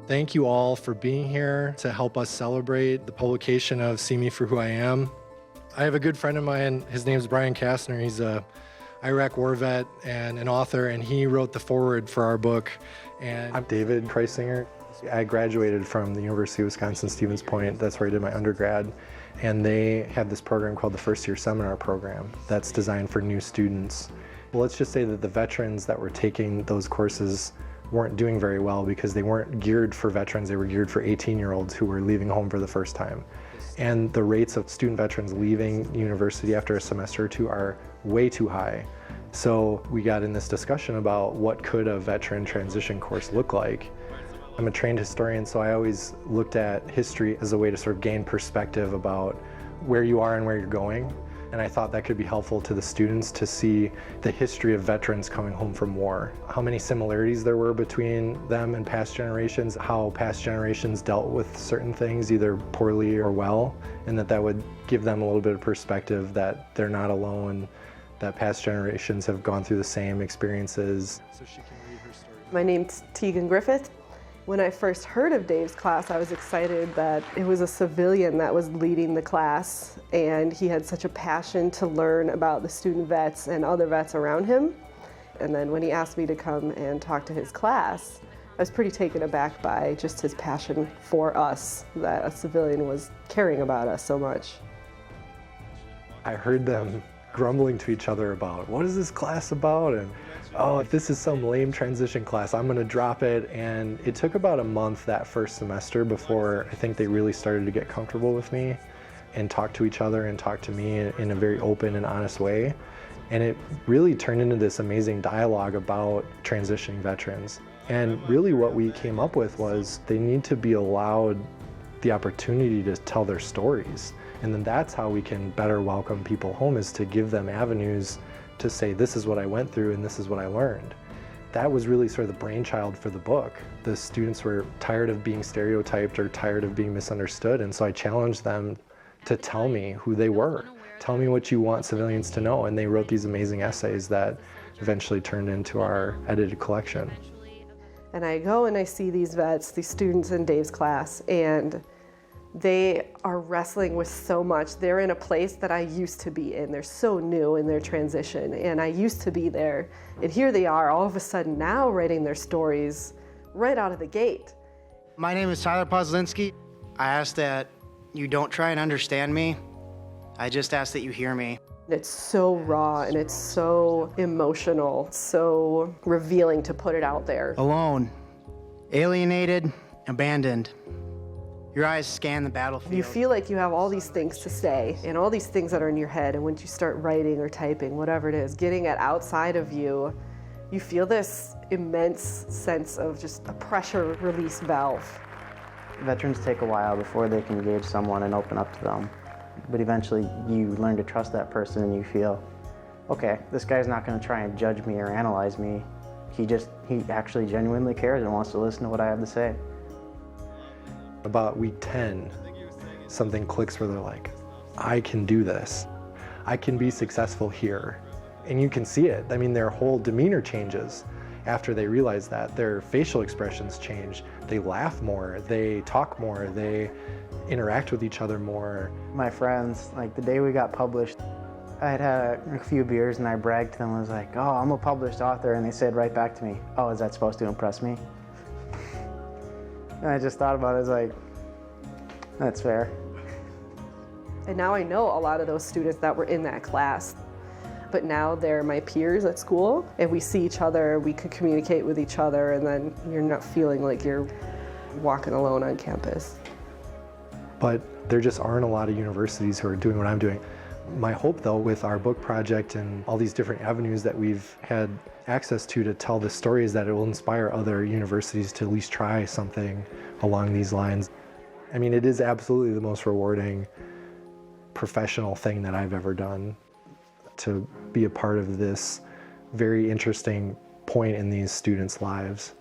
Thank you all for being here to help us celebrate the publication of See Me for Who I Am. I have a good friend of mine, his name's Brian Kastner. He's a Iraq war vet and an author, and he wrote the foreword for our book. And I'm David Kreisinger. I graduated from the University of Wisconsin-Stevens Point. That's where I did my undergrad. And they have this program called the First Year Seminar Program that's designed for new students. Well, let's just say that the veterans that were taking those courses weren't doing very well because they weren't geared for veterans, they were geared for 18-year-olds who were leaving home for the first time. And the rates of student veterans leaving university after a semester or two are way too high. So we got in this discussion about what could a veteran transition course look like. I'm a trained historian, so I always looked at history as a way to sort of gain perspective about where you are and where you're going. And I thought that could be helpful to the students to see the history of veterans coming home from war, how many similarities there were between them and past generations, how past generations dealt with certain things either poorly or well, and that would give them a little bit of perspective that they're not alone, that past generations have gone through the same experiences. So she can read her story. My name's Tegan Griffith. When I first heard of Dave's class, I was excited that it was a civilian that was leading the class, and he had such a passion to learn about the student vets and other vets around him. And then when he asked me to come and talk to his class, I was pretty taken aback by just his passion for us, that a civilian was caring about us so much. I heard them grumbling to each other about, what is this class about? And oh, if this is some lame transition class, I'm gonna drop it. And it took about a month that first semester before I think they really started to get comfortable with me and talk to each other and talk to me in a very open and honest way. And it really turned into this amazing dialogue about transitioning veterans. And really what we came up with was they need to be allowed the opportunity to tell their stories. And then that's how we can better welcome people home, is to give them avenues to say, this is what I went through and this is what I learned. That was really sort of the brainchild for the book. The students were tired of being stereotyped or tired of being misunderstood, and so I challenged them to tell me who they were. Tell me what you want civilians to know, and they wrote these amazing essays that eventually turned into our edited collection. And I go and I see these vets, these students in Dave's class, and they are wrestling with so much. They're in a place that I used to be in. They're so new in their transition, and I used to be there. And here they are, all of a sudden now writing their stories right out of the gate. My name is Tyler Pozlinski. I ask that you don't try and understand me. I just ask that you hear me. It's so raw and it's so emotional, so revealing to put it out there. Alone, alienated, abandoned. Your eyes scan the battlefield. You feel like you have all these things to say and all these things that are in your head, and once you start writing or typing, whatever it is, getting it outside of you, you feel this immense sense of just a pressure release valve. Veterans take a while before they can engage someone and open up to them. But eventually you learn to trust that person and you feel, okay, this guy's not going to try and judge me or analyze me. He actually genuinely cares and wants to listen to what I have to say. About week 10, something clicks where they're like, I can do this. I can be successful here. And you can see it. I mean, their whole demeanor changes after they realize that. Their facial expressions change. They laugh more, they talk more, they interact with each other more. My friends, like the day we got published, I had had a few beers and I bragged to them. I was like, oh, I'm a published author. And they said right back to me, oh, is that supposed to impress me? And I just thought about it, I was like, that's fair. And now I know a lot of those students that were in that class, but now they're my peers at school, and we see each other, we could communicate with each other, and then you're not feeling like you're walking alone on campus. But there just aren't a lot of universities who are doing what I'm doing. My hope, though, with our book project and all these different avenues that we've had access to tell this story, is that it will inspire other universities to at least try something along these lines. I mean, it is absolutely the most rewarding professional thing that I've ever done, to be a part of this very interesting point in these students' lives.